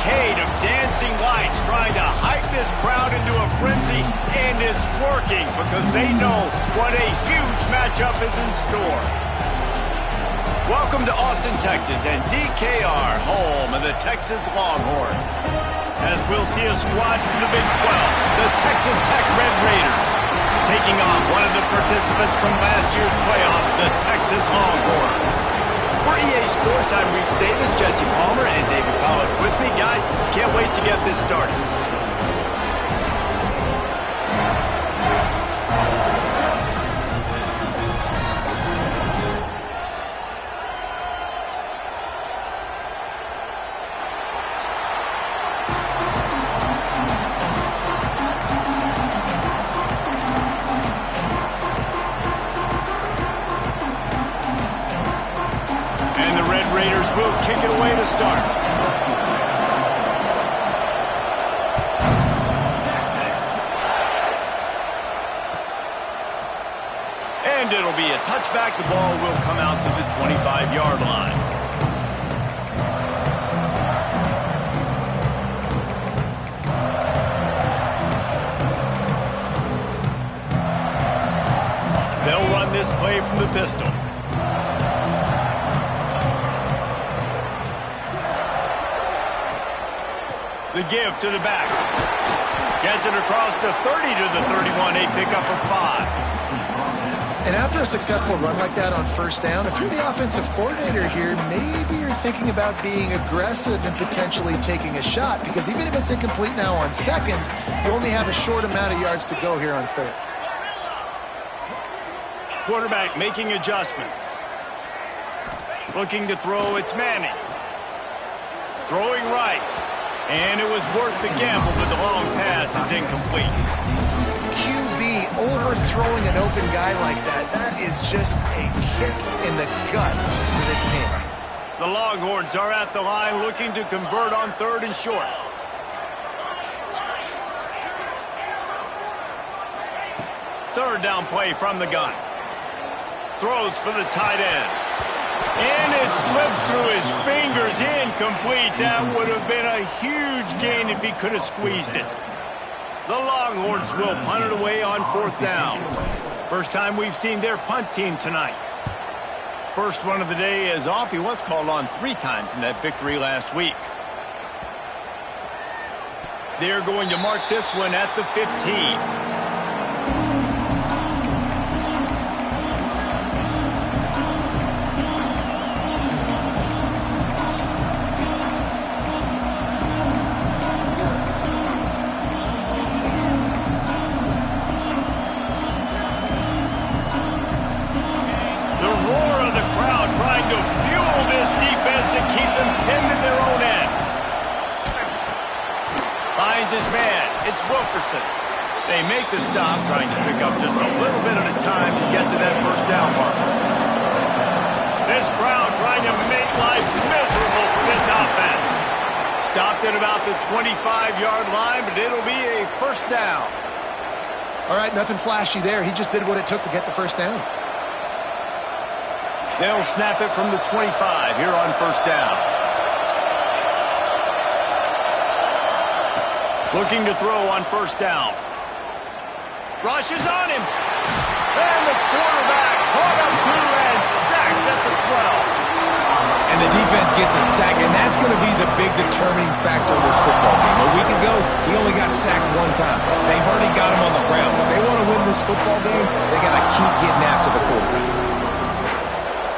cascade of dancing lights trying to hype this crowd into a frenzy, and it's working because they know what a huge matchup is in store. Welcome to Austin, Texas, and DKR, home of the Texas Longhorns. As we'll see a squad from the Big 12, the Texas Tech Red Raiders, taking on one of the participants from last year's playoff, the Texas Longhorns. For EA Sports, I'm Reese Davis, Jesse Palmer, and David Pollack with me. Guys, can't wait to get this started. Will kick it away to start. And it'll be a touchback. The ball will come out to the 25-yard line. They'll run this play from the pistol. The give to the back. Gets it across the 30 to the 31. A pickup of 5. And after a successful run like that on first down, if you're the offensive coordinator here, maybe you're thinking about being aggressive and potentially taking a shot, because even if it's incomplete now on second, you only have a short amount of yards to go here on third. Quarterback making adjustments. Looking to throw, it's Manning. Throwing right. And it was worth the gamble, but the long pass is incomplete. QB overthrowing an open guy like that, that is just a kick in the gut for this team. The Longhorns are at the line looking to convert on third and short. Third down play from the gun. Throws for the tight end. And it slips through his fingers, incomplete. That would have been a huge gain if he could have squeezed it. The Longhorns will punt it away on fourth down. First time we've seen their punt team tonight. First one of the day is off. He was called on 3 times in that victory last week. They're going to mark this one at the 15. They make the stop, trying to pick up just a little bit at a time to get to that first down marker. This crowd trying to make life miserable for this offense. Stopped at about the 25-yard line, but it'll be a first down. All right, nothing flashy there. He just did what it took to get the first down. They'll snap it from the 25 here on first down. Looking to throw on first down. Rushes on him. And the quarterback caught up to and sacked at the 12. And the defense gets a sack, and that's going to be the big determining factor of this football game. A week ago, he only got sacked 1 time. They've already got him on the ground. If they want to win this football game, they got to keep getting after the quarterback.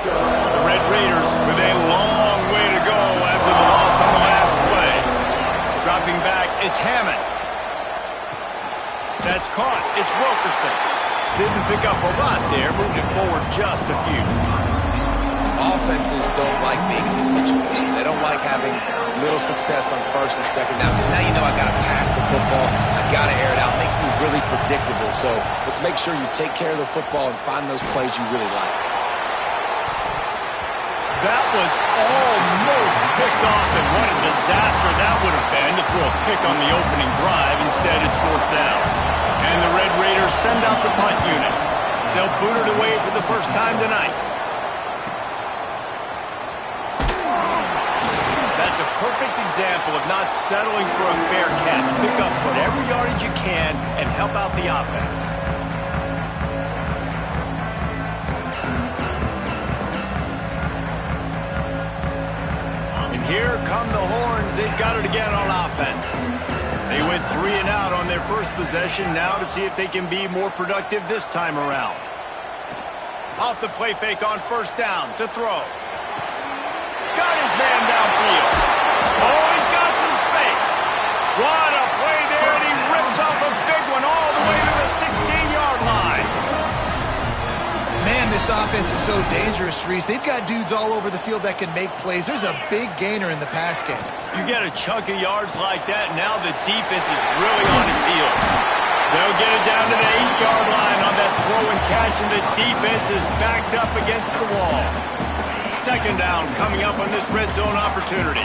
The Red Raiders with a long way to go after the loss on the last play. Dropping back, it's Hammond. That's caught. It's Wilkerson. Didn't pick up a lot there. Moved it forward just a few. Offenses don't like being in these situations. They don't like having little success on first and second down, because now you know I got to pass the football. I got to air it out. It makes me really predictable. So let's make sure you take care of the football and find those plays you really like. That was almost picked off, and what a disaster that would have been to throw a pick on the opening drive. Instead, it's fourth down. And the Red Raiders send out the punt unit. They'll boot it away for the first time tonight. That's It's a perfect example of not settling for a fair catch. Pick up whatever yardage you can and help out the offense. And here come the horns. They've got it again on offense. They went 3 and out on their first possession. Now to see if they can be more productive this time around. Off the play fake on first down to throw. Got his man downfield. Oh, he's got some space. What a play there, and he rips off a big one all the way to the 16-yard line. Man, this offense is so dangerous, Reese. They've got dudes all over the field that can make plays. There's a big gainer in the pass game. You get a chunk of yards like that, now the defense is really on its heels. They'll get it down to the 8-yard line on that throw and catch, and the defense is backed up against the wall. Second down coming up on this red zone opportunity.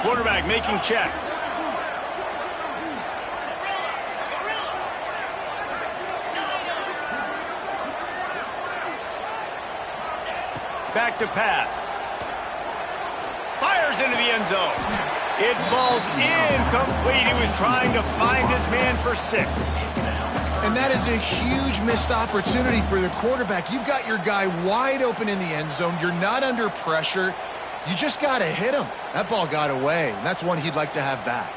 Quarterback making checks. Back to pass. Fires into the end zone. It falls incomplete. He was trying to find his man for 6. And that is a huge missed opportunity for the quarterback. You've got your guy wide open in the end zone. You're not under pressure. You just got to hit him. That ball got away, and that's one he'd like to have back.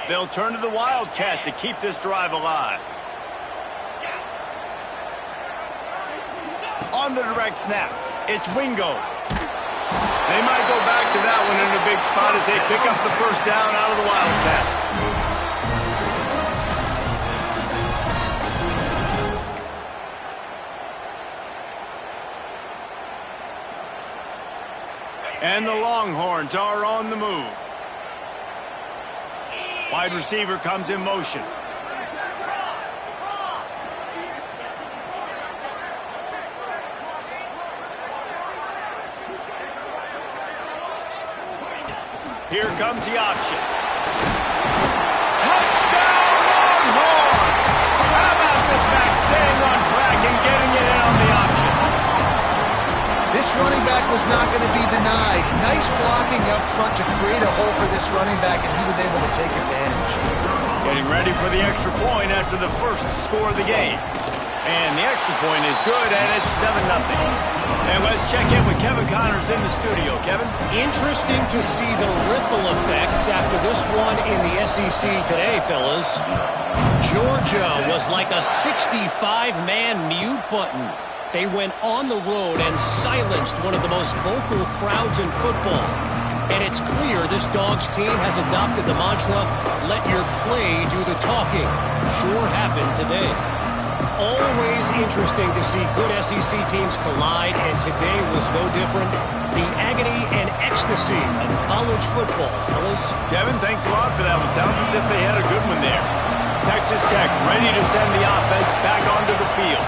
They'll turn to the Wildcat to keep this drive alive. On the direct snap, it's Wingo. They might go back to that one in a big spot as they pick up the first down out of the Wildcat. And the Longhorns are on the move. Wide receiver comes in motion. Here comes the option. Touchdown, Longhorn! How about this back staying on track and getting it in on the option? This running back was not going to be denied. Nice blocking up front to create a hole for this running back, and he was able to take advantage. Getting ready for the extra point after the first score of the game. And the extra point is good, and it's 7-0. And let's check in with Kevin Connors in the studio. Kevin? Interesting to see the ripple effects after this one in the SEC today, fellas. Georgia was like a 65-man mute button. They went on the road and silenced one of the most vocal crowds in football. And it's clear this Dogs team has adopted the mantra, let your play do the talking. Sure happened today. Always interesting to see good SEC teams collide, and today was no different. The agony and ecstasy of college football, fellas. Kevin, thanks a lot for that one. Sounds as if they had a good one there. Texas Tech ready to send the offense back onto the field.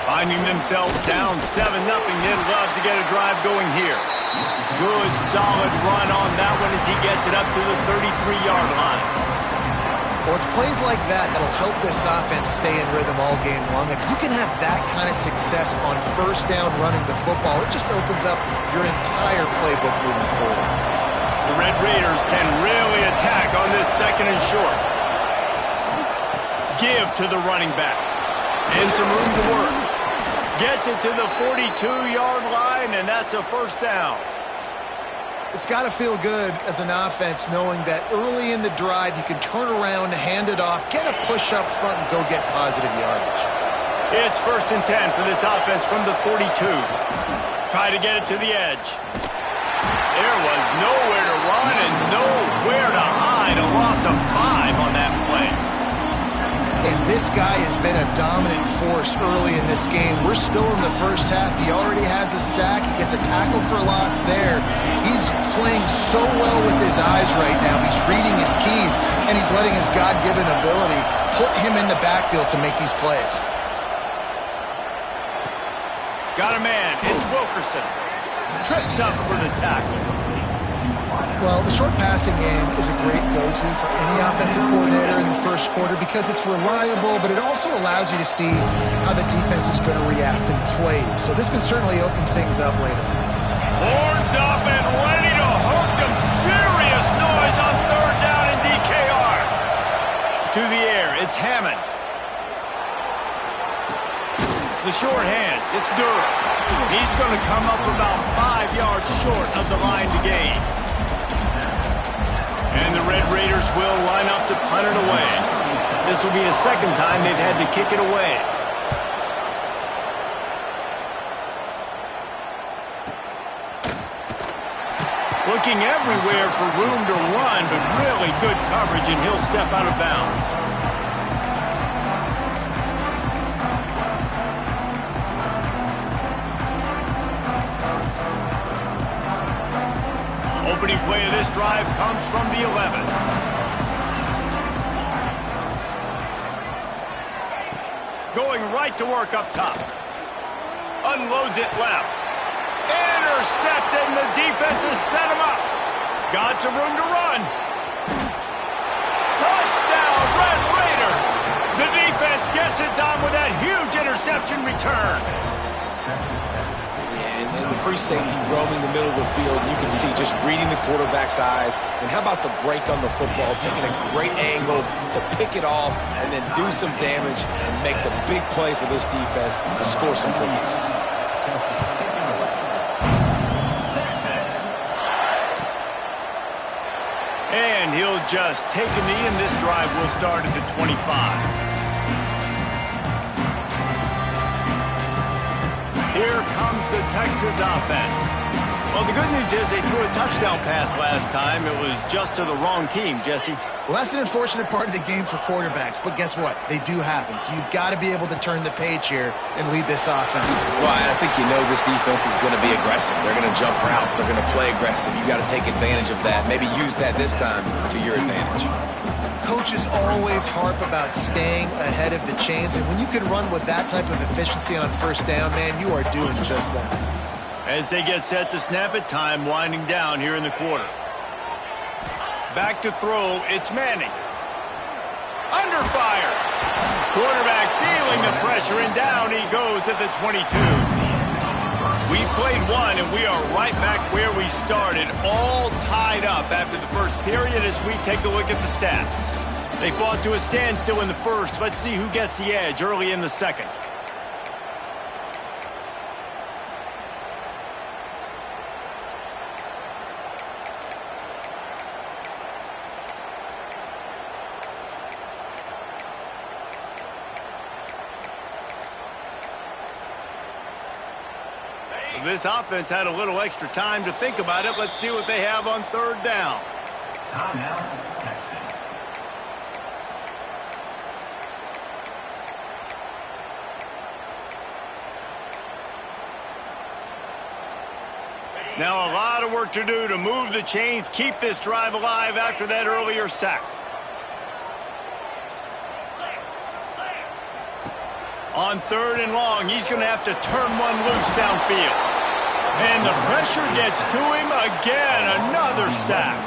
Finding themselves down 7-0, they'd love to get a drive going here. Good, solid run on that one as he gets it up to the 33-yard line. Well, it's plays like that that'll help this offense stay in rhythm all game long. If you can have that kind of success on first down running the football, it just opens up your entire playbook moving forward. The Red Raiders can really attack on this second and short. Give to the running back. And some room to work. Gets it to the 42-yard line, and that's a first down. It's got to feel good as an offense knowing that early in the drive you can turn around, hand it off, get a push up front, and go get positive yardage. It's 1st and 10 for this offense from the 42. Try to get it to the edge. There was nowhere to run and nowhere to hide. A loss of 5 on that play. And this guy has been a dominant force early in this game. We're still in the first half. He already has a sack. He gets a tackle for loss there. He's playing so well with his eyes right now. He's reading his keys, and he's letting his God-given ability put him in the backfield to make these plays. Got a man. It's Wilkerson. Tripped up for the tackle. Well, the short passing game is a great go-to for any offensive coordinator in the first quarter because it's reliable, but it also allows you to see how the defense is going to react and play. So this can certainly open things up later. Horns up and ready to hook them. Serious noise on third down in DKR. To the air, it's Hammond. The short hands, it's Durham. He's going to come up about 5 yards short of the line to gain. And the Red Raiders will line up to punt it away. This will be the second time they've had to kick it away. Looking everywhere for room to run, but really good coverage, and he'll step out of bounds. Opening play of this drive comes from the 11. Going right to work up top. Unloads it left. Intercepted, and the defense has set him up. Got some room to run. Touchdown, Red Raiders! The defense gets it done with that huge interception return. And the free safety roaming the middle of the field, you can see just reading the quarterback's eyes. And how about the break on the football, taking a great angle to pick it off and then do some damage and make the big play for this defense to score some points. And he'll just take a knee, and this drive will start at the 25. Here comes the Texas offense. Well, the good news is they threw a touchdown pass last time. It was just to the wrong team, Jesse. Well, that's an unfortunate part of the game for quarterbacks, but guess what? They do happen, so you've got to be able to turn the page here and lead this offense. Well, I think you know this defense is going to be aggressive. They're going to jump routes. They're going to play aggressive. You've got to take advantage of that. Maybe use that this time to your advantage. Coaches always harp about staying ahead of the chains, and when you can run with that type of efficiency on first down, man, you are doing just that. As they get set to snap it, time winding down here in the quarter. Back to throw, it's Manning. Under fire. Quarterback feeling the pressure, and down he goes at the 22. We played one, and we are right back where we started, all tied up after the first period as we take a look at the stats. They fought to a standstill in the first. Let's see who gets the edge early in the second. This offense had a little extra time to think about it. Let's see what they have on third down. Timeout, Texas. Now a lot of work to do to move the chains, keep this drive alive after that earlier sack. On third and long, he's going to have to turn one loose downfield. And the pressure gets to him again. Another sack.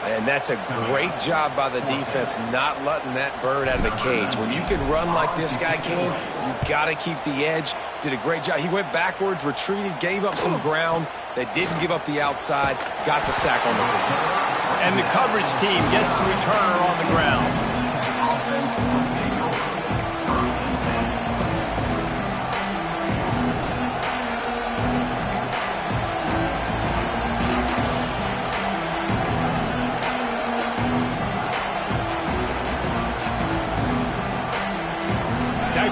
And that's a great job by the defense not letting that bird out of the cage. When you can run like this guy can, you got to keep the edge. Did a great job. He went backwards, retreated, gave up some ground. They didn't give up the outside, got the sack on the play. And the coverage team gets the returner on the ground.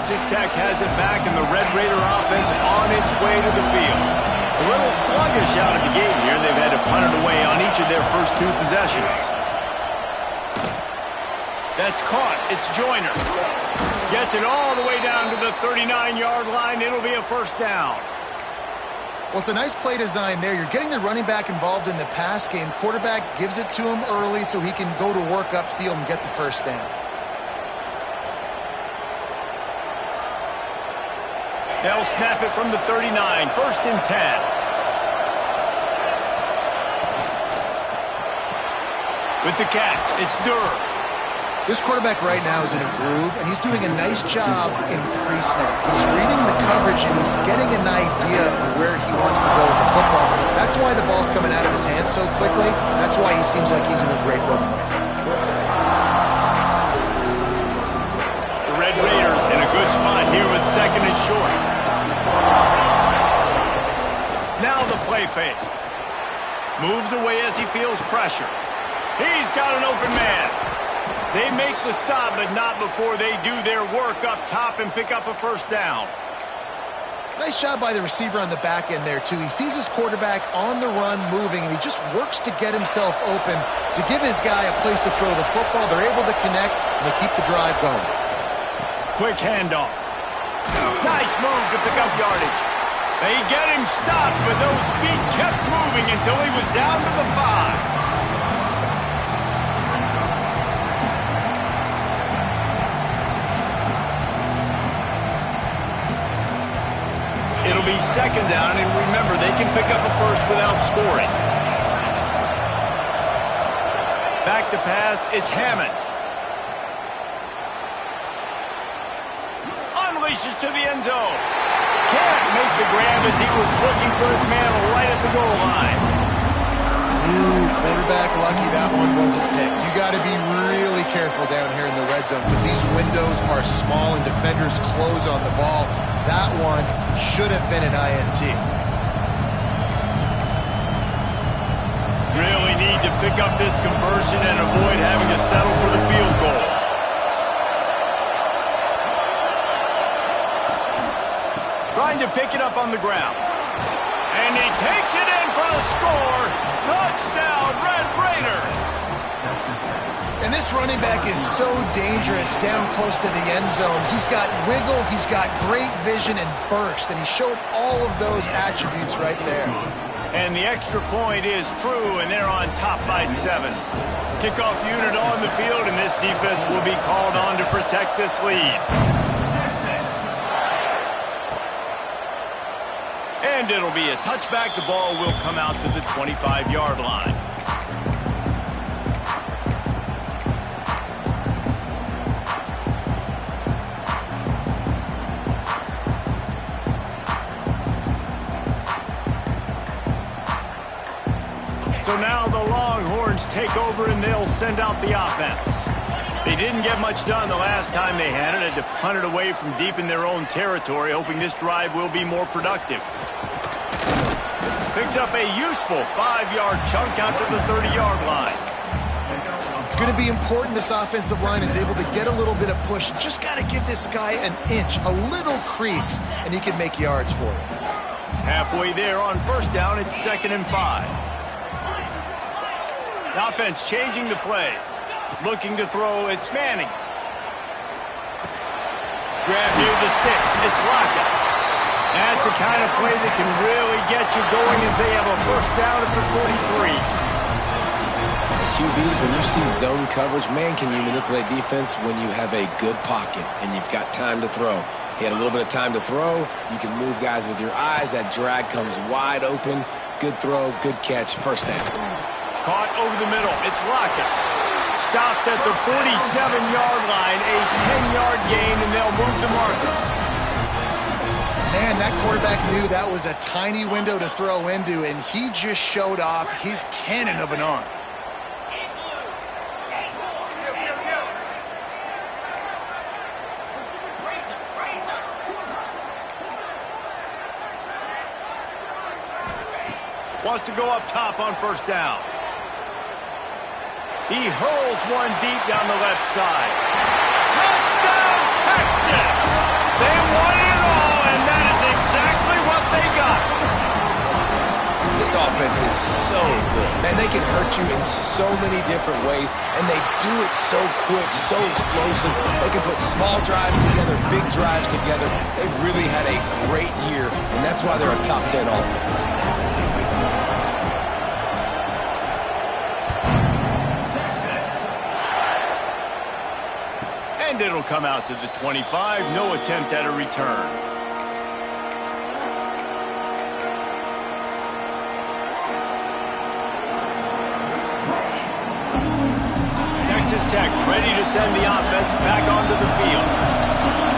Texas Tech has it back, and the Red Raider offense on its way to the field. A little sluggish out of the gate here. They've had to punt it away on each of their first two possessions. That's caught. It's Joyner. Gets it all the way down to the 39-yard line. It'll be a first down. Well, it's a nice play design there. You're getting the running back involved in the pass game. Quarterback gives it to him early so he can go to work upfield and get the first down. They'll snap it from the 39. First and 10. With the catch, it's Durham. This quarterback right now is in a groove, and he's doing a nice job in pre-snap. He's reading the coverage, and he's getting an idea of where he wants to go with the football. That's why the ball's coming out of his hands so quickly. That's why he seems like he's in a great rhythm. The Red Raiders in a good spot here with second and short. Now the play fake. Moves away as he feels pressure. He's got an open man. They make the stop, but not before they do their work up top and pick up a first down. Nice job by the receiver on the back end there, too. He sees his quarterback on the run moving, and he just works to get himself open to give his guy a place to throw the football. They're able to connect, and they keep the drive going. Quick handoff. Nice move to pick up yardage. They get him stopped, but those feet kept moving until he was down to the 5. It'll be second down, and remember, they can pick up a first without scoring. Back to pass, it's Hammond. Unleashes to the end zone. Can't make the grab as he was looking for his man right at the goal line. Quarterback lucky that one wasn't picked. You got to be really careful down here in the red zone because these windows are small and defenders close on the ball. That one should have been an INT. Really need to pick up this conversion and avoid having to settle for the field goal. Trying to pick it up on the ground. And he takes it in for the score. Touchdown, Red Raiders. And this running back is so dangerous down close to the end zone. He's got wiggle, he's got great vision and burst, and he showed all of those attributes right there. And the extra point is true, and they're on top by 7. Kickoff unit on the field, and this defense will be called on to protect this lead. And it'll be a touchback. The ball will come out to the 25-yard line. So now the Longhorns take over and they'll send out the offense. They didn't get much done the last time they had it. Had to punt it away from deep in their own territory, hoping this drive will be more productive. Picks up a useful 5-yard chunk out to the 30-yard line. It's going to be important this offensive line is able to get a little bit of push. Just got to give this guy an inch, a little crease, and he can make yards for it. Halfway there on first down, it's 2nd and 5. The offense changing the play. Looking to throw, it's Manning. Grab near the sticks, it's Lockett. That's the kind of play that can really get you going as they have a first down at the 43. QBs, when you see zone coverage, man, can you manipulate defense when you have a good pocket and you've got time to throw. He had a little bit of time to throw. You can move guys with your eyes. That drag comes wide open. Good throw, good catch, first down. Caught over the middle, it's Lockett. Stopped at the 47-yard line, a 10-yard gain, and they'll move the markers. Man, that quarterback knew that was a tiny window to throw into, and he just showed off his cannon of an arm. Wants to go up top on first down. He hurls one deep down the left side. Touchdown, Texans! They won it all, and that is exactly what they got. This offense is so good. Man, they can hurt you in so many different ways, and they do it so quick, so explosive. They can put small drives together, big drives together. They've really had a great year, and that's why they're a top 10 offense. And it'll come out to the 25. No attempt at a return. Texas Tech ready to send the offense back onto the field.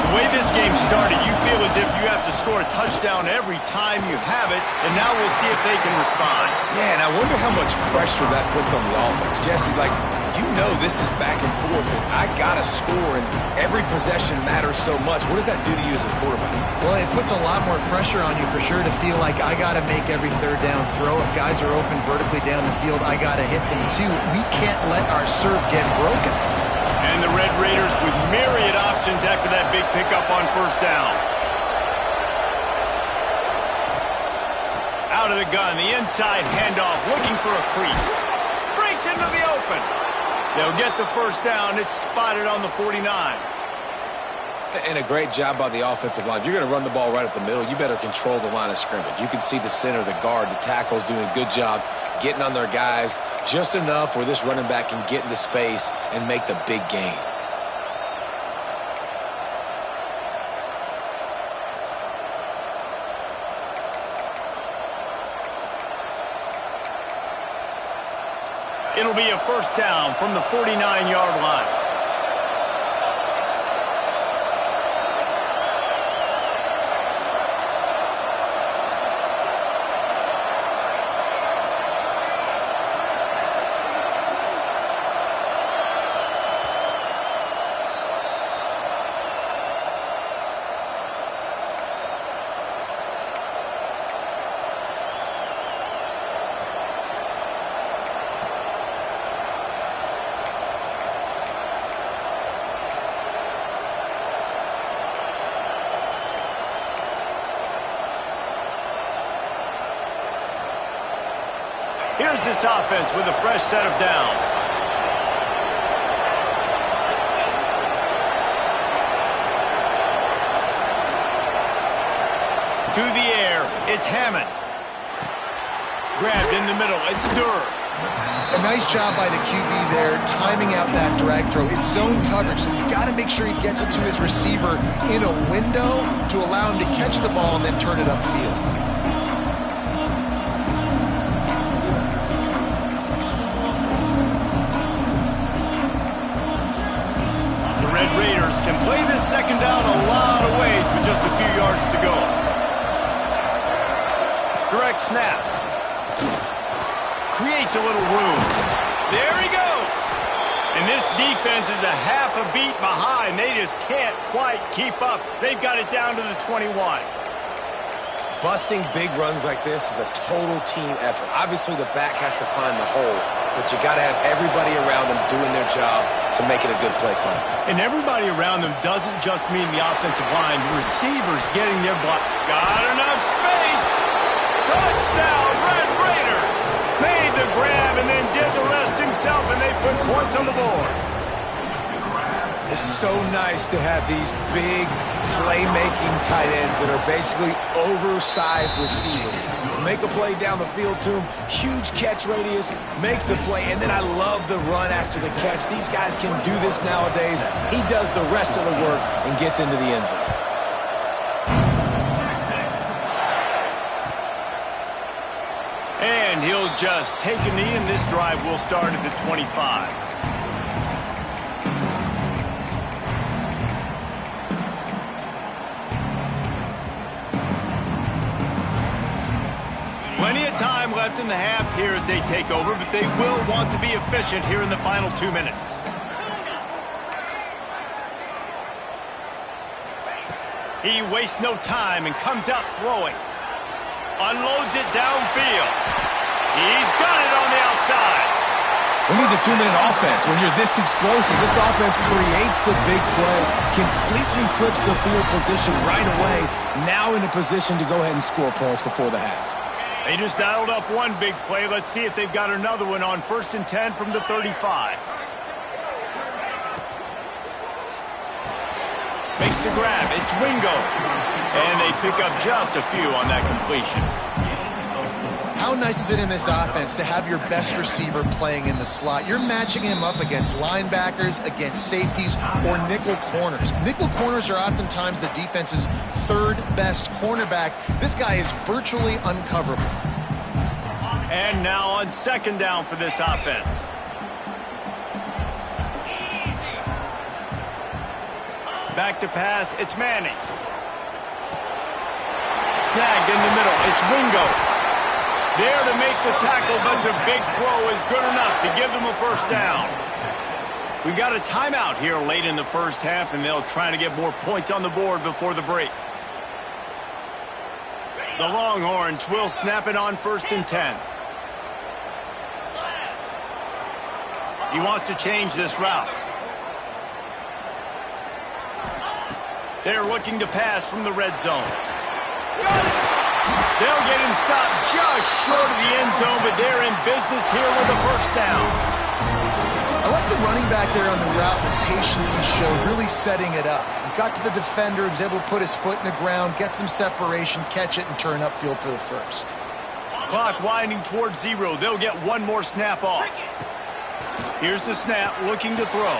The way this game started, you feel as if you have to score a touchdown every time you have it, and now we'll see if they can respond. Yeah, and I wonder how much pressure that puts on the offense. Jesse, like, you know this is back and forth, and I got to score, and every possession matters so much. What does that do to you as a quarterback? Well, it puts a lot more pressure on you for sure to feel like I got to make every third down throw. If guys are open vertically down the field, I got to hit them too. We can't let our serve get broken. And the Red Raiders with myriad options after that big pickup on first down. Out of the gun, the inside handoff, looking for a crease. Breaks into the open. They'll get the first down. It's spotted on the 49. And a great job by the offensive line. If you're going to run the ball right at the middle, you better control the line of scrimmage. You can see the center, the guard, the tackles doing a good job getting on their guys just enough where this running back can get into space and make the big gain. It'll be a first down from the 49-yard line. Here's this offense with a fresh set of downs. To the air, it's Hammond. Grabbed in the middle, it's Durr. A nice job by the QB there, timing out that drag throw. It's zone coverage, so he's got to make sure he gets it to his receiver in a window to allow him to catch the ball and then turn it upfield. Raiders can play this second down a lot of ways with just a few yards to go. Direct snap. Creates a little room. There he goes. And this defense is a half a beat behind. They just can't quite keep up. They've got it down to the 21. Busting big runs like this is a total team effort. Obviously, the back has to find the hole, but you got to have everybody around them doing their job to make it a good play call. And everybody around them doesn't just mean the offensive line. The receivers getting their block. Got enough space. Touchdown, Red Raiders. Made the grab and then did the rest himself, and they put points on the board. It's so nice to have these big playmaking tight ends that are basically oversized receivers. Make a play down the field to him, huge catch radius, makes the play, and then I love the run after the catch. These guys can do this nowadays. He does the rest of the work and gets into the end zone. And he'll just take a knee, and this drive will start at the 25. Plenty of time left in the half here as they take over, but they will want to be efficient here in the final 2 minutes. He wastes no time and comes out throwing. Unloads it downfield. He's got it on the outside. Who needs a 2-minute offense? When you're this explosive, this offense creates the big play, completely flips the field position right away, now in a position to go ahead and score points before the half. They just dialed up one big play. Let's see if they've got another one on 1st and 10 from the 35. Makes the grab. It's Wingo. And they pick up just a few on that completion. How nice is it in this offense to have your best receiver playing in the slot? You're matching him up against linebackers, against safeties, or nickel corners. Nickel corners are oftentimes the defense's third best cornerback. This guy is virtually uncoverable. And now on 2nd down for this offense. Back to pass. It's Manning. Snagged in the middle. It's Wingo. There to make the tackle, but the big throw is good enough to give them a first down. We got a timeout here late in the first half, and they'll try to get more points on the board before the break. The Longhorns will snap it on 1st and 10. He wants to change this route. They're looking to pass from the red zone. They'll get him stopped just short of the end zone, but they're in business here with a first down. I like the running back there on the route, the patience he showed, really setting it up. He got to the defender, was able to put his foot in the ground, get some separation, catch it, and turn upfield for the first. Clock winding towards 0. They'll get one more snap off. Here's the snap, looking to throw.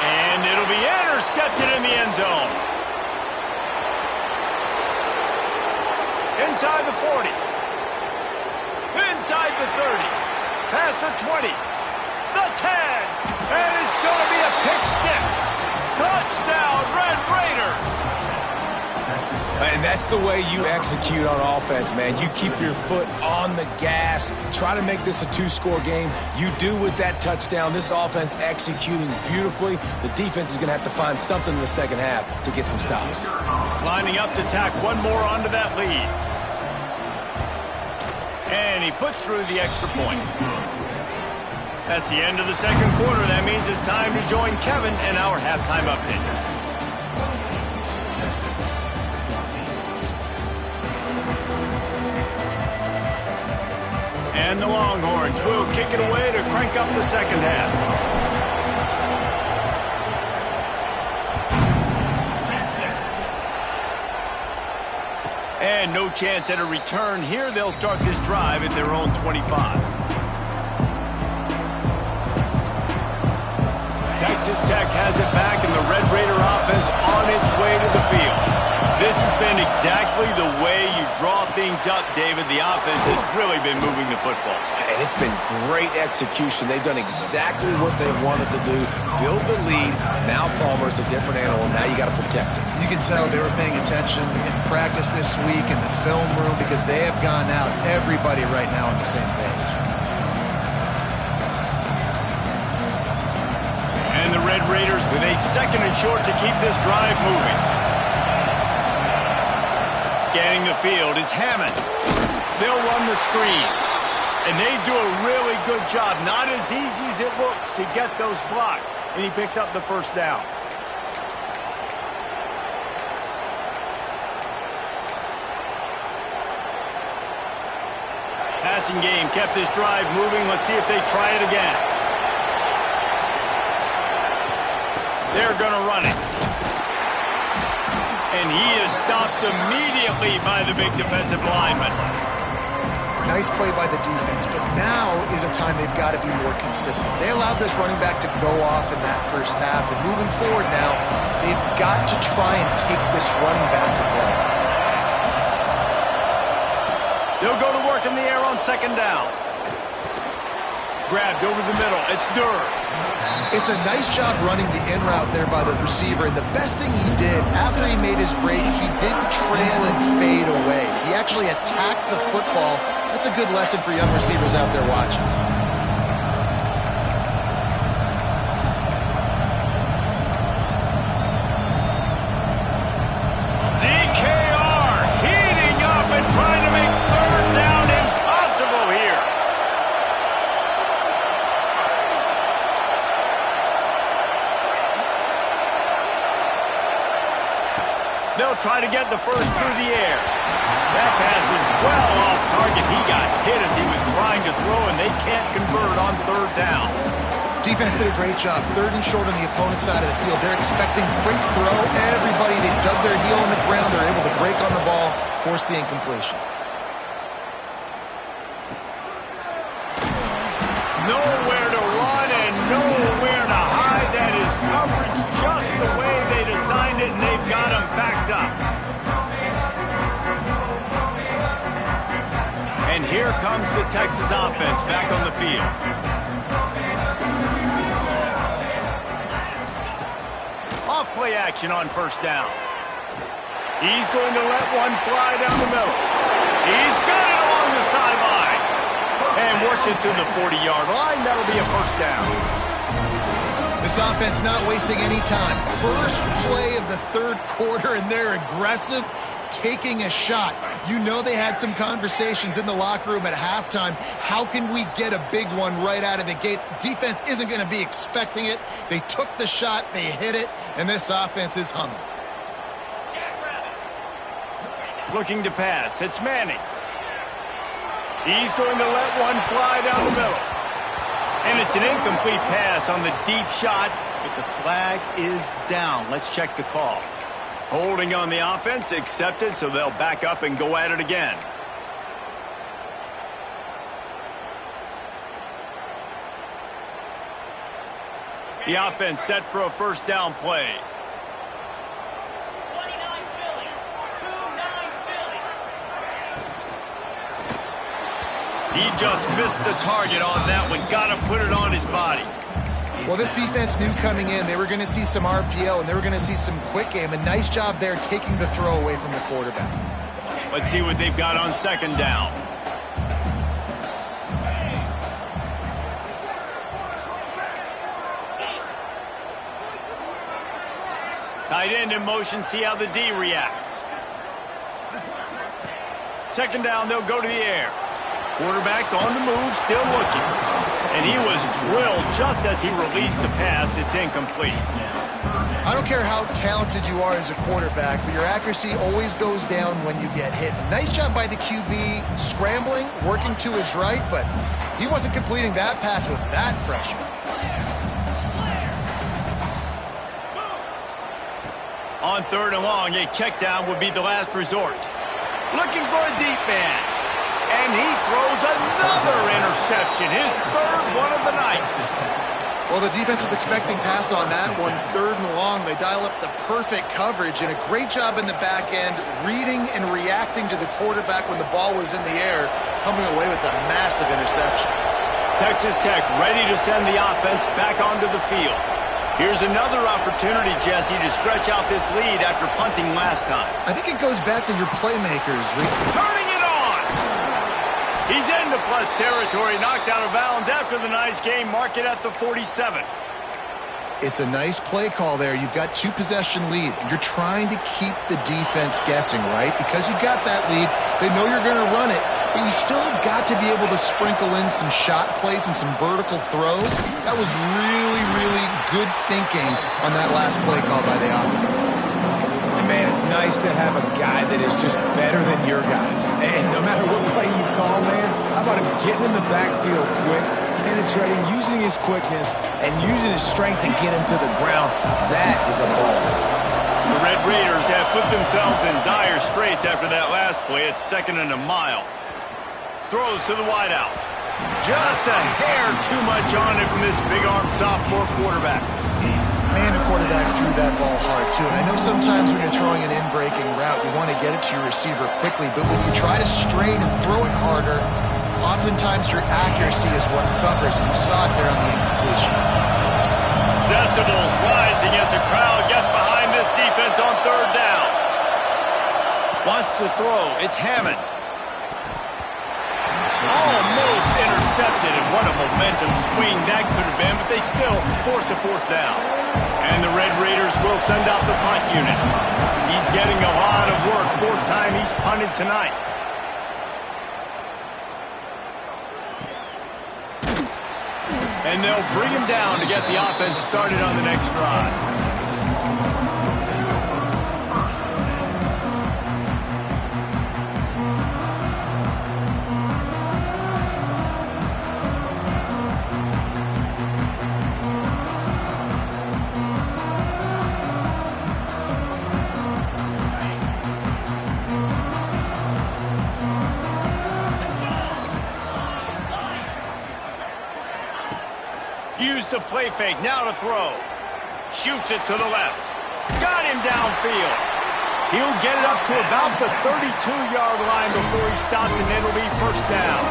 And it'll be intercepted in the end zone. Inside the 40. Inside the 30. Past the 20. The 10. And it's going to be a pick 6. Touchdown, Red Raiders. And that's the way you execute on offense, man. You keep your foot on the gas. Try to make this a 2-score game. You do with that touchdown. This offense executing beautifully. The defense is going to have to find something in the second half to get some stops. Lining up to tack one more onto that lead. And he puts through the extra point. That's the end of the second quarter. That means it's time to join Kevin in our halftime update. And the Longhorns will kick it away to crank up the second half. And no chance at a return here. They'll start this drive at their own 25. Texas Tech has it back, and the Red Raider offense on its way to the field. This has been exactly the way you draw things up, David. The offense has really been moving the football. And it's been great execution. They've done exactly what they wanted to do. Build the lead. Now Palmer's a different animal. Now you got to protect it. You can tell they were paying attention in practice this week in the film room because they have gone out, everybody right now on the same page. And the Red Raiders with a 2nd and short to keep this drive moving. Scanning the field, it's Hammond. They'll run the screen. And they do a really good job. Not as easy as it looks to get those blocks. And he picks up the first down. Passing game kept this drive moving. Let's see if they try it again. They're going to run it. And he is stopped immediately by the big defensive lineman. Nice play by the defense, but now is a time they've got to be more consistent. They allowed this running back to go off in that first half, and moving forward now, they've got to try and take this running back away. They'll go to work in the air on 2nd down. Grabbed over the middle. It's Durr. It's a nice job running the in route there by the receiver. And the best thing he did after he made his break, he didn't trail and fade away. He actually attacked the football. That's a good lesson for young receivers out there watching. DKR heating up and trying to make 3rd down impossible here. They'll try to get the first through the air. That pass is well off target. He got hit as he was trying to throw, and they can't convert on 3rd down. Defense did a great job. 3rd and short on the opponent's side of the field. They're expecting quick throw. Everybody, they dug their heel in the ground. They're able to break on the ball, force the incompletion. Nowhere to run and nowhere to hide. That is coverage just the way they designed it, and they've got him backed up. And here comes the Texas offense back on the field. Off play action on first down. He's going to let one fly down the middle. He's got it along the sideline. And works it to the 40-yard line. That'll be a first down. This offense not wasting any time. First play of the third quarter, and they're aggressive, taking a shot. You know they had some conversations in the locker room at halftime. How can we get a big one right out of the gate? Defense isn't going to be expecting it. They took the shot, they hit it, and this offense is humming. Looking to pass. It's Manning. He's going to let one fly down the middle. And it's an incomplete pass on the deep shot, but the flag is down. Let's check the call. Holding on the offense, accepted, so they'll back up and go at it again. The offense set for a first down play. He just missed the target on that one. Got to put it on his body. Well, this defense knew coming in they were going to see some RPO and they were going to see some quick game. A nice job there taking the throw away from the quarterback. Let's see what they've got on second down. Tight end in motion. See how the D reacts. Second down, they'll go to the air. Quarterback on the move, still looking. And he was drilled just as he released the pass. It's incomplete. I don't care how talented you are as a quarterback, but your accuracy always goes down when you get hit. Nice job by the QB scrambling, working to his right, but he wasn't completing that pass with that pressure. On third and long, a check down would be the last resort. Looking for a deep man. And he throws another interception, his third one of the night. Well, the defense was expecting pass on that one. Third and long, they dial up the perfect coverage and a great job in the back end, reading and reacting to the quarterback when the ball was in the air, coming away with a massive interception. Texas Tech ready to send the offense back onto the field. Here's another opportunity, Jesse, to stretch out this lead after punting last time. I think it goes back to your playmakers. Turning it on! He's into plus territory, knocked out of bounds after the nice game. Mark it at the 47. It's a nice play call there. You've got two-possession lead. You're trying to keep the defense guessing, right? Because you've got that lead, they know you're going to run it, but you still have got to be able to sprinkle in some shot plays and some vertical throws. That was really, really good thinking on that last play call by the offense. Man, it's nice to have a guy that is just better than your guys. And no matter what play you call, man, how about him getting in the backfield quick, penetrating, using his quickness, and using his strength to get him to the ground? That is a ball. The Red Raiders have put themselves in dire straits after that last play. It's second and a mile. Throws to the wideout. Just a hair too much on it from this big-armed sophomore quarterback. Man, the quarterback threw that ball hard, too. And I know sometimes when you're throwing an in-breaking route, you want to get it to your receiver quickly. But when you try to strain and throw it harder, oftentimes your accuracy is what suffers. And you saw it there on the incompletion. Decibels rising as the crowd gets behind this defense on third down. Wants to throw. It's Hammond. Almost intercepted, and what a momentum swing that could have been, but they still force a fourth down. And the Red Raiders will send out the punt unit. He's getting a lot of work. Fourth time he's punted tonight. And they'll bring him down to get the offense started on the next drive. Used the play fake, now to throw. Shoots it to the left. Got him downfield. He'll get it up to about the 32-yard line before he stopped, and it'll be first down.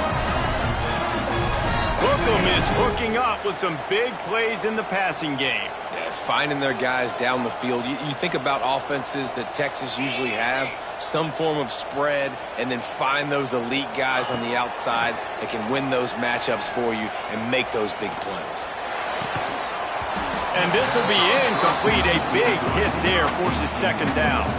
Look Welcome is hooking up with some big plays in the passing game. Yeah, finding their guys down the field. You think about offenses that Texas usually have, some form of spread, and then find those elite guys on the outside that can win those matchups for you and make those big plays. And this will be incomplete. A big hit there forces second down.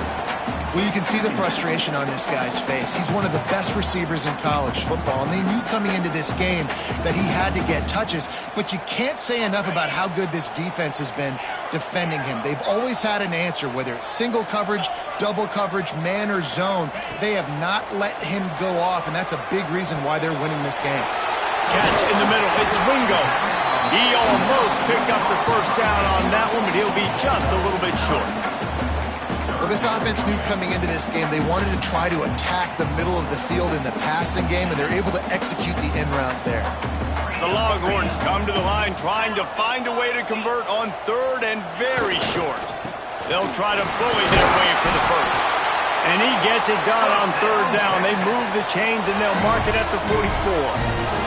Well, you can see the frustration on this guy's face. He's one of the best receivers in college football, and they knew coming into this game that he had to get touches, but you can't say enough about how good this defense has been defending him. They've always had an answer, whether it's single coverage, double coverage, man or zone. They have not let him go off, and that's a big reason why they're winning this game. Catch in the middle. It's Wingo. He almost picked up the first down on that one, but he'll be just a little bit short. Well, this offense knew coming into this game they wanted to try to attack the middle of the field in the passing game, and they're able to execute the in-route there. The Longhorns come to the line trying to find a way to convert on third and very short. They'll try to bully their way for the first. And he gets it done on third down. They move the chains, and they'll mark it at the 44.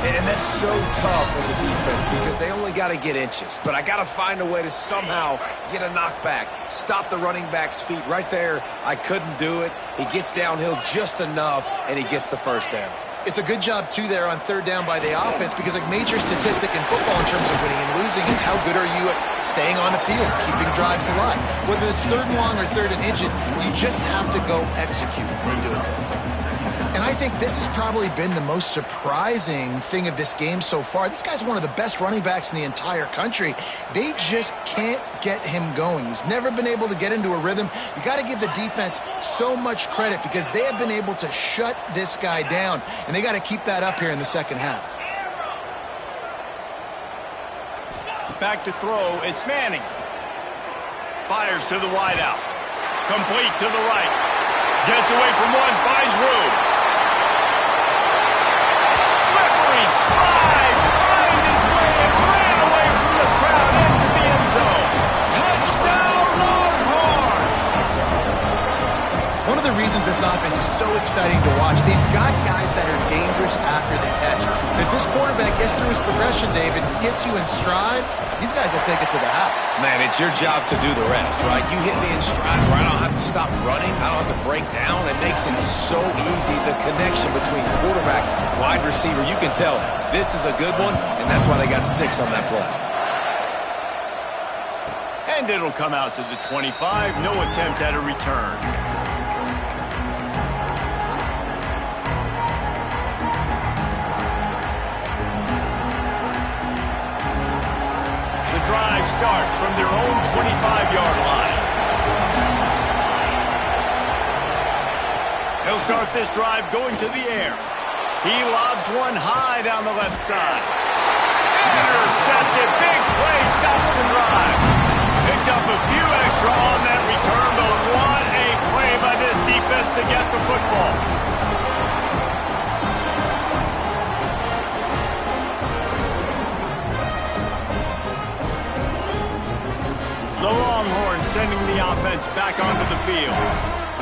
And that's so tough as a defense because they only got to get inches. But I got to find a way to somehow get a knockback, stop the running back's feet. Right there, I couldn't do it. He gets downhill just enough, and he gets the first down. It's a good job, too, there on third down by the offense because a major statistic in football in terms of winning and losing is how good are you at staying on the field, keeping drives alive. Whether it's third and long or third and inches, you just have to go execute when doing it. And I think this has probably been the most surprising thing of this game so far. This guy's one of the best running backs in the entire country. They just can't get him going. He's never been able to get into a rhythm. You got to give the defense so much credit because they have been able to shut this guy down, and they got to keep that up here in the second half. Back to throw, it's Manning. Fires to the wideout. Complete to the right. Gets away from one, finds room. Slippery slide, find his way and ran away from the crowd into the end zone. Touchdown, Longhorns! One of the reasons this offense is so exciting to watch, they've got guys that are dangerous after the catch. And if this quarterback gets through his progression, David, hits you in stride, these guys will take it to the house. Man, it's your job to do the rest, right? You hit me in stride where I don't have to stop running. I don't have to break down. It makes it so easy. The connection between quarterback, wide receiver, you can tell this is a good one, and that's why they got 6 on that play. And it'll come out to the 25. No attempt at a return. The drive starts from their own 25-yard line. He'll start this drive going to the air. He lobs one high down the left side. Intercepted. Big play stops the drive. Picked up a few extra on that return, but what a play by this defense to get the football. The Longhorns sending the offense back onto the field.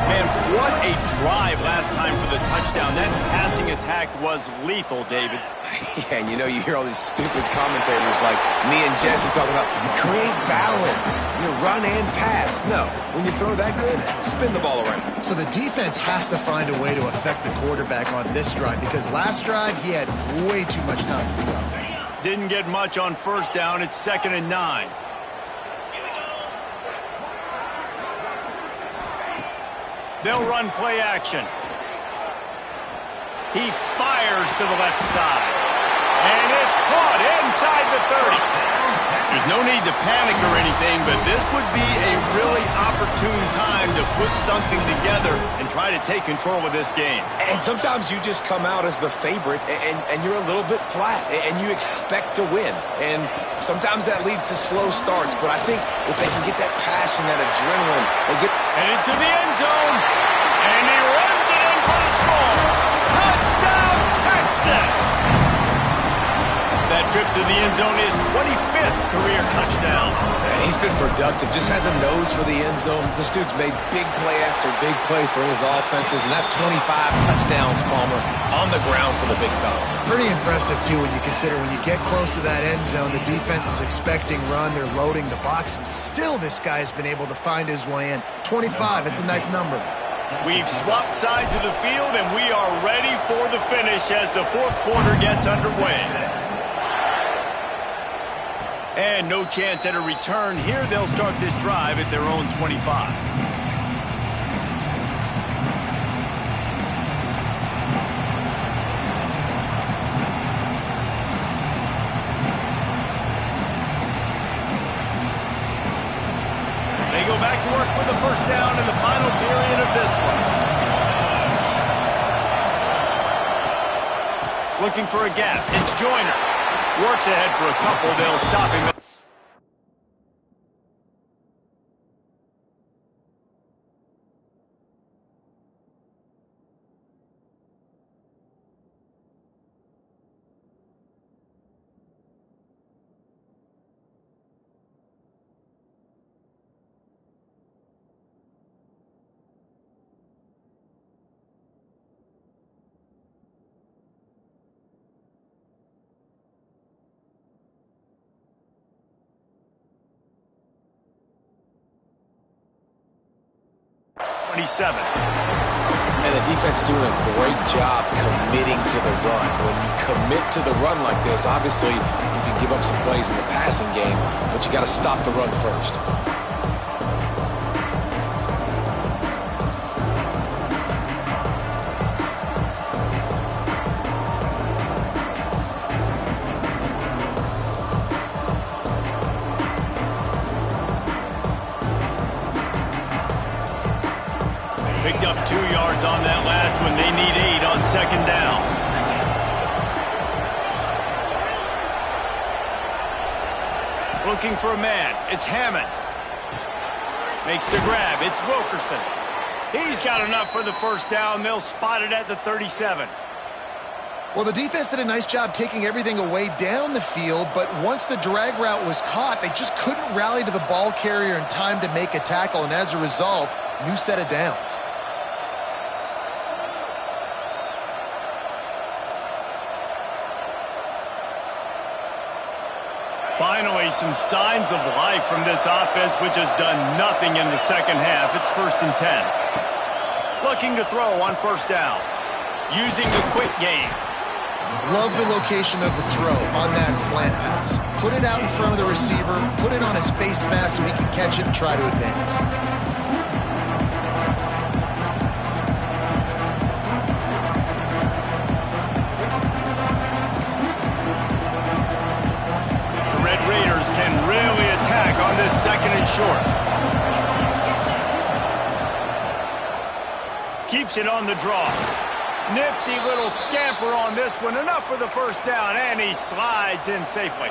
Man, what a drive last time for the touchdown. That passing attack was lethal, David. Yeah, and you know, you hear all these stupid commentators like me and Jesse talking about create balance, run and pass. No, when you throw that good, spin the ball around. So the defense has to find a way to affect the quarterback on this drive because last drive he had way too much time to go. Didn't get much on first down. It's 2nd and 9. They'll run play action. He fires to the left side. And it's caught inside the 30. There's no need to panic or anything, but this would be a really opportune time to put something together and try to take control of this game. And sometimes you just come out as the favorite, and you're a little bit flat, and you expect to win. And sometimes that leads to slow starts, but I think if they can get that passion, that adrenaline, they get... And into the end zone, and he runs it in for the score. Touchdown, Texas! That trip to the end zone is 25th career touchdown. And He's been productive, just has a nose for the end zone. This dude's made big play after big play for his offenses, and that's 25 touchdowns, Palmer, on the ground for the big fella. Pretty impressive, too, when you consider when you get close to that end zone, the defense is expecting run, they're loading the box, and still this guy's been able to find his way in. 25, it's a nice number. We've swapped sides of the field, and we are ready for the finish as the fourth quarter gets underway. And no chance at a return here. They'll start this drive at their own 25. They go back to work with the first down in the final period of this one. Looking for a gap. It's Joyner. Works ahead for a couple. They'll stop him. And the defense doing a great job committing to the run. When you commit to the run like this, obviously you can give up some plays in the passing game, but you got to stop the run first. Picked up 2 yards on that last one. They need 8 on second down. Looking for a man. It's Hammond. Makes the grab. It's Wilkerson. He's got enough for the first down. They'll spot it at the 37. Well, the defense did a nice job taking everything away down the field, but once the drag route was caught, they just couldn't rally to the ball carrier in time to make a tackle, and as a result, new set of downs. Finally, some signs of life from this offense, which has done nothing in the second half. It's 1st and 10. Looking to throw on first down. Using the quick game. Love the location of the throw on that slant pass. Put it out in front of the receiver, put it on his face mask so he can catch it and try to advance. Can really attack on this 2nd and short. Keeps it on the draw. Nifty little scamper on this one. Enough for the first down, and he slides in safely.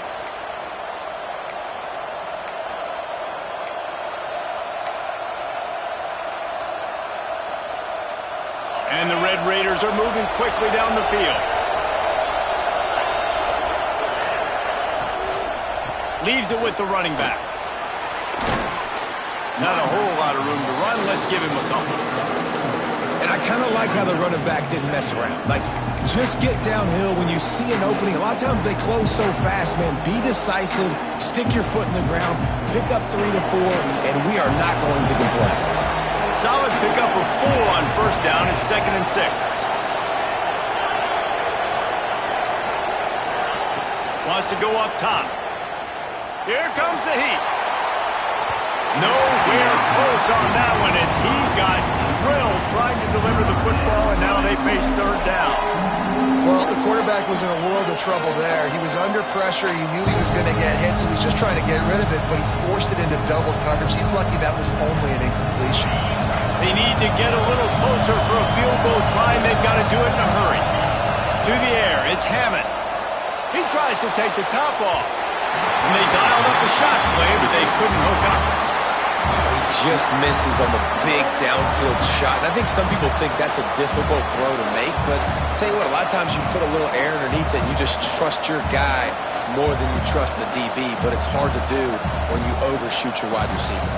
And the Red Raiders are moving quickly down the field. Leaves it with the running back. Not a whole lot of room to run. Let's give him a couple. And I kind of like how the running back didn't mess around. Like, just get downhill when you see an opening. A lot of times they close so fast, man. Be decisive. Stick your foot in the ground. Pick up 3 to 4, and we are not going to complain. Solid pickup of 4 on first down. It's 2nd and 6. Wants to go up top. Here comes the heat. Nowhere close on that one as he got drilled trying to deliver the football, and now they face third down. Well, the quarterback was in a world of trouble there. He was under pressure. He knew he was going to get hit, so he was just trying to get rid of it, but he forced it into double coverage. He's lucky that was only an incompletion. They need to get a little closer for a field goal try, and they've got to do it in a hurry. To the air, it's Hammond. He tries to take the top off. And they dialed up a shot play, but they couldn't hook up. He just misses on the big downfield shot. And I think some people think that's a difficult throw to make, but I'll tell you what, a lot of times you put a little air underneath it and you just trust your guy more than you trust the DB, but it's hard to do when you overshoot your wide receiver.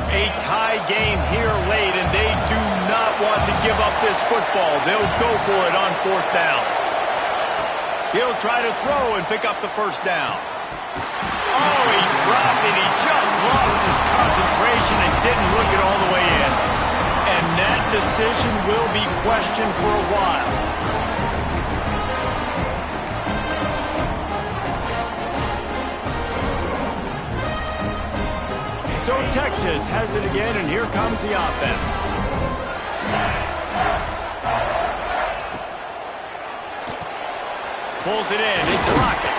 A tie game here late, and they do not want to give up this football. They'll go for it on 4th down. He'll try to throw and pick up the 1st down. Oh, he dropped it. He just lost his concentration and didn't look it all the way in. And that decision will be questioned for a while. So Texas has it again, and here comes the offense. Pulls it in. It's Lockett.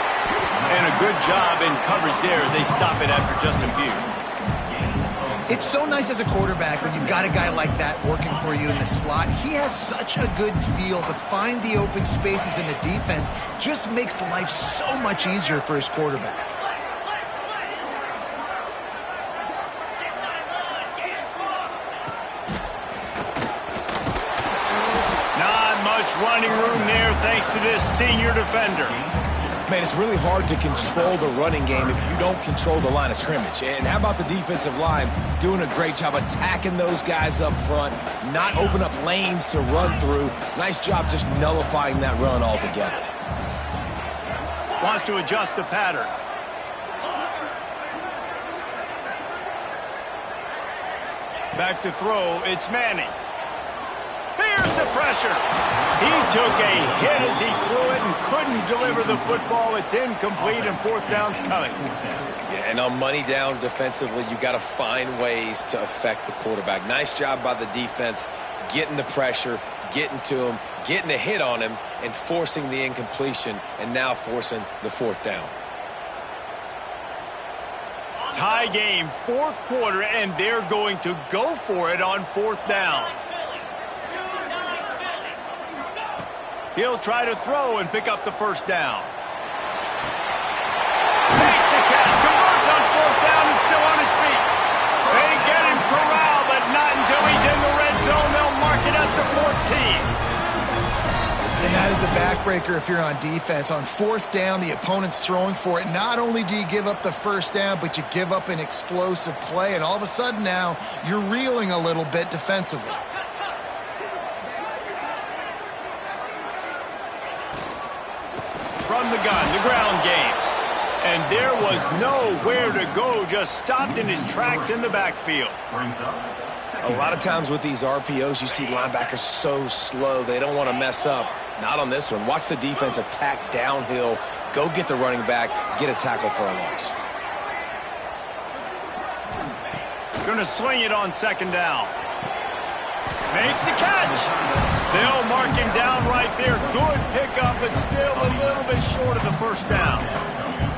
And a good job in coverage there as they stop it after just a few. It's so nice as a quarterback when you've got a guy like that working for you in the slot. He has such a good feel to find the open spaces in the defense. Just makes life so much easier for his quarterback. Running room there thanks to this senior defender. Man, it's really hard to control the running game if you don't control the line of scrimmage. And how about the defensive line doing a great job attacking those guys up front, not open up lanes to run through. Nice job just nullifying that run altogether. Wants to adjust the pattern. Back to throw, it's Manning. Here's the pressure. He took a hit as he threw it and couldn't deliver the football. It's incomplete, and 4th down's coming. Yeah, and on money down defensively, you got to find ways to affect the quarterback. Nice job by the defense, getting the pressure, getting to him, getting a hit on him, and forcing the incompletion, and now forcing the 4th down. Tie game, 4th quarter, and they're going to go for it on 4th down. He'll try to throw and pick up the 1st down. Makes the catch, converts on 4th down, and still on his feet. They get him corralled, but not until he's in the red zone. They'll mark it at the 14. And that is a backbreaker if you're on defense. On 4th down, the opponent's throwing for it. Not only do you give up the 1st down, but you give up an explosive play. And all of a sudden now, you're reeling a little bit defensively. From the gun, the ground game. And there was nowhere to go, just stopped in his tracks in the backfield. A lot of times with these RPOs, you see linebackers so slow, they don't want to mess up. Not on this one. Watch the defense attack downhill, go get the running back, get a tackle for a loss. Going to swing it on 2nd down. Makes the catch. They'll mark him down right there. Good pickup, but still a little bit short of the 1st down.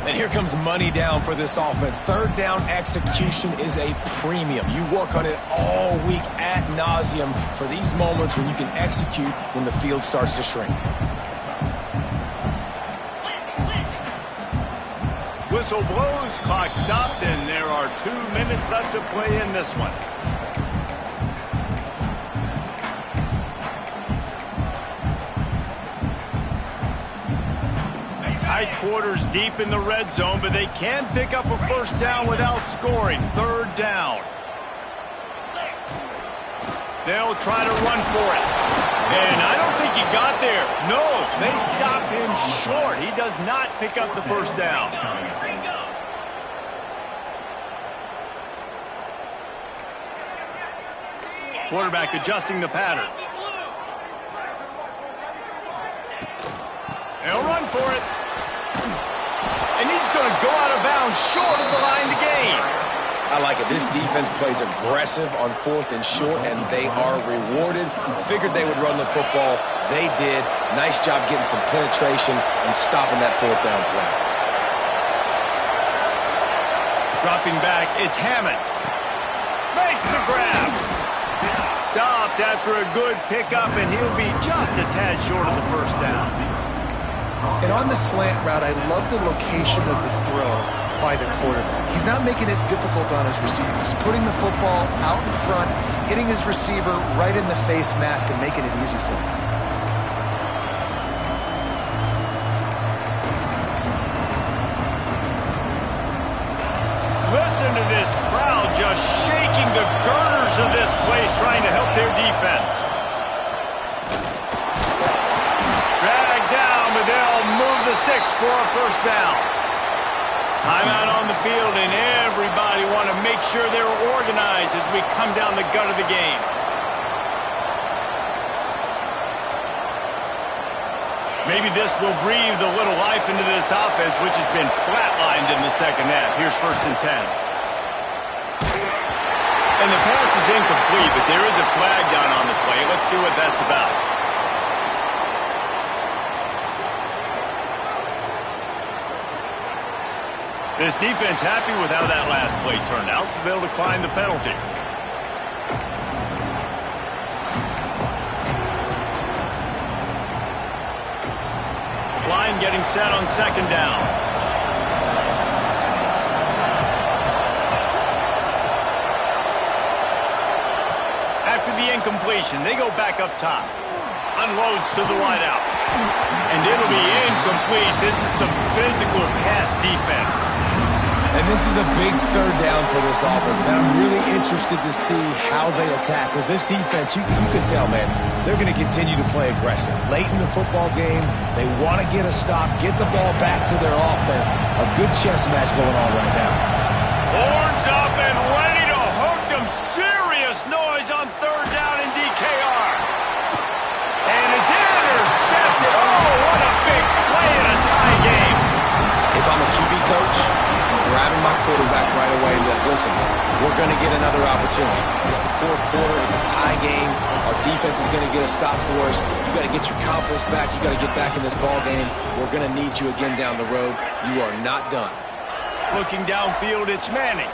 And here comes money down for this offense. 3rd down execution is a premium. You work on it all week ad nauseum for these moments when you can execute when the field starts to shrink. Whistle blows, clock stops, and there are 2 minutes left to play in this one. Tight quarters deep in the red zone, but they can pick up a 1st down without scoring. 3rd down. They'll try to run for it. And I don't think he got there. No, they stop him short. He does not pick up the 1st down. Quarterback adjusting the pattern. They'll run for it. And he's going to go out of bounds short of the line to gain. I like it. This defense plays aggressive on 4th and short, and they are rewarded. Figured they would run the football. They did. Nice job getting some penetration and stopping that 4th down play. Dropping back, it's Hammond. Makes the grab. stopped after a good pickup, and he'll be just a tad short of the first down. And on the slant route, I love the location of the throw by the quarterback. He's not making it difficult on his receiver. He's putting the football out in front, hitting his receiver right in the face mask and making it easy for him. Listen to this crowd just shaking the girders of this place, trying to help their defense. Drag down, but they'll move the sticks for a first down. Timeout on the field, and everybody want to make sure they're organized as we come down the gut of the game. Maybe this will breathe a little life into this offense, which has been flatlined in the second half. Here's 1st and 10. And the pass is incomplete, but there is a flag down on the play. Let's see what that's about. This defense happy with how that last play turned out, so they'll decline the penalty. Line getting set on 2nd down. After the incompletion, they go back up top. Unloads to the wideout. And it'll be incomplete. This is some physical pass defense. And this is a big 3rd down for this offense, man. I'm really interested to see how they attack, because this defense, you can tell, man, they're going to continue to play aggressive. Late in the football game, they want to get a stop, get the ball back to their offense. A good chess match going on right now. Horns up and ready to hook them. Serious noise on 3rd down in DKR. And it's intercepted. Oh, what a big play in a tie game. If I'm a QB coach, grabbing my quarterback right away and be like, listen, we're going to get another opportunity. It's the 4th quarter. It's a tie game. Our defense is going to get a stop for us. You got to get your confidence back. You got to get back in this ball game. We're going to need you again down the road. You are not done. Looking downfield, it's Manning.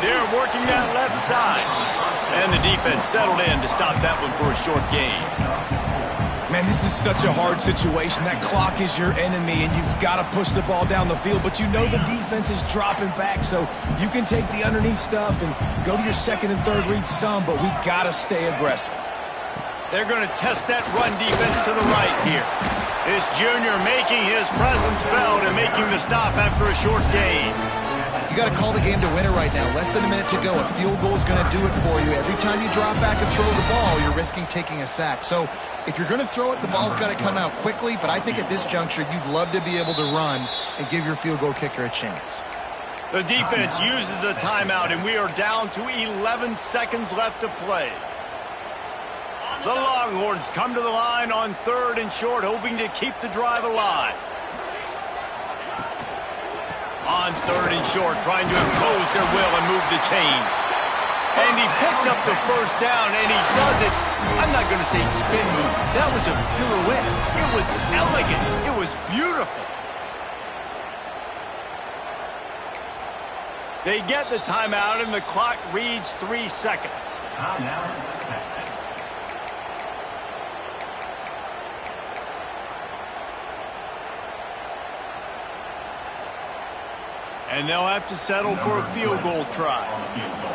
They're working that left side. And the defense settled in to stop that one for a short gain. Man, this is such a hard situation. That clock is your enemy, and you've got to push the ball down the field. But you know the defense is dropping back, so you can take the underneath stuff and go to your 2nd and 3rd read some, but we got to stay aggressive. They're going to test that run defense to the right here. This junior making his presence felt and making the stop after a short gain. You got to call the game to win it right now. Less than a minute to go. A field goal is going to do it for you. Every time you drop back and throw the ball, you're risking taking a sack. So if you're going to throw it, the ball's got to come out quickly. But I think at this juncture, you'd love to be able to run and give your field goal kicker a chance. The defense uses a timeout, and we are down to 11 seconds left to play. The Longhorns come to the line on 3rd and short, hoping to keep the drive alive. On 3rd and short, trying to impose their will and move the chains. And he picks up the first down, and he does it. I'm not going to say spin move. That was a pirouette. It was elegant. It was beautiful. They get the timeout, and the clock reads 3 seconds. Timeout, Texas. And they'll have to settle for a field goal try.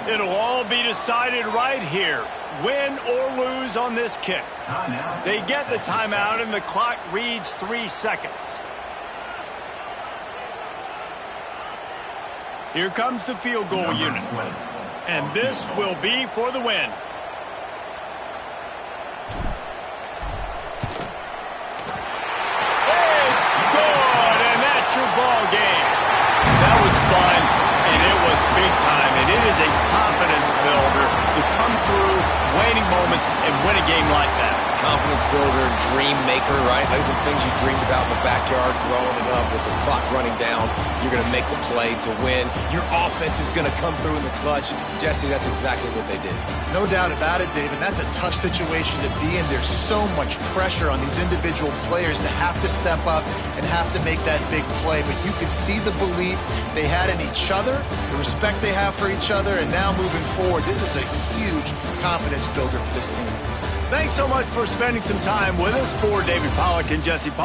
It'll all be decided right here, win or lose on this kick. They get the timeout, and the clock reads 3 seconds. Here comes the field goal unit. And this will be for the win. It's good, and that's your ball game. That was fun, and it was big time, and it is a confidence builder to come through waning moments and win a game like that. Confidence builder, dream maker, right? Those are the things you dreamed about in the backyard growing up with the clock running down. You're going to make the play to win. Your offense is going to come through in the clutch. Jesse, that's exactly what they did. No doubt about it, David. That's a tough situation to be in. There's so much pressure on these individual players to have to step up and have to make that big play. But you can see the belief they had in each other, the respect they have for each other, and now moving forward, this is a huge confidence builder for this team. Thanks so much for spending some time with us. For David Pollack and Jesse Paul.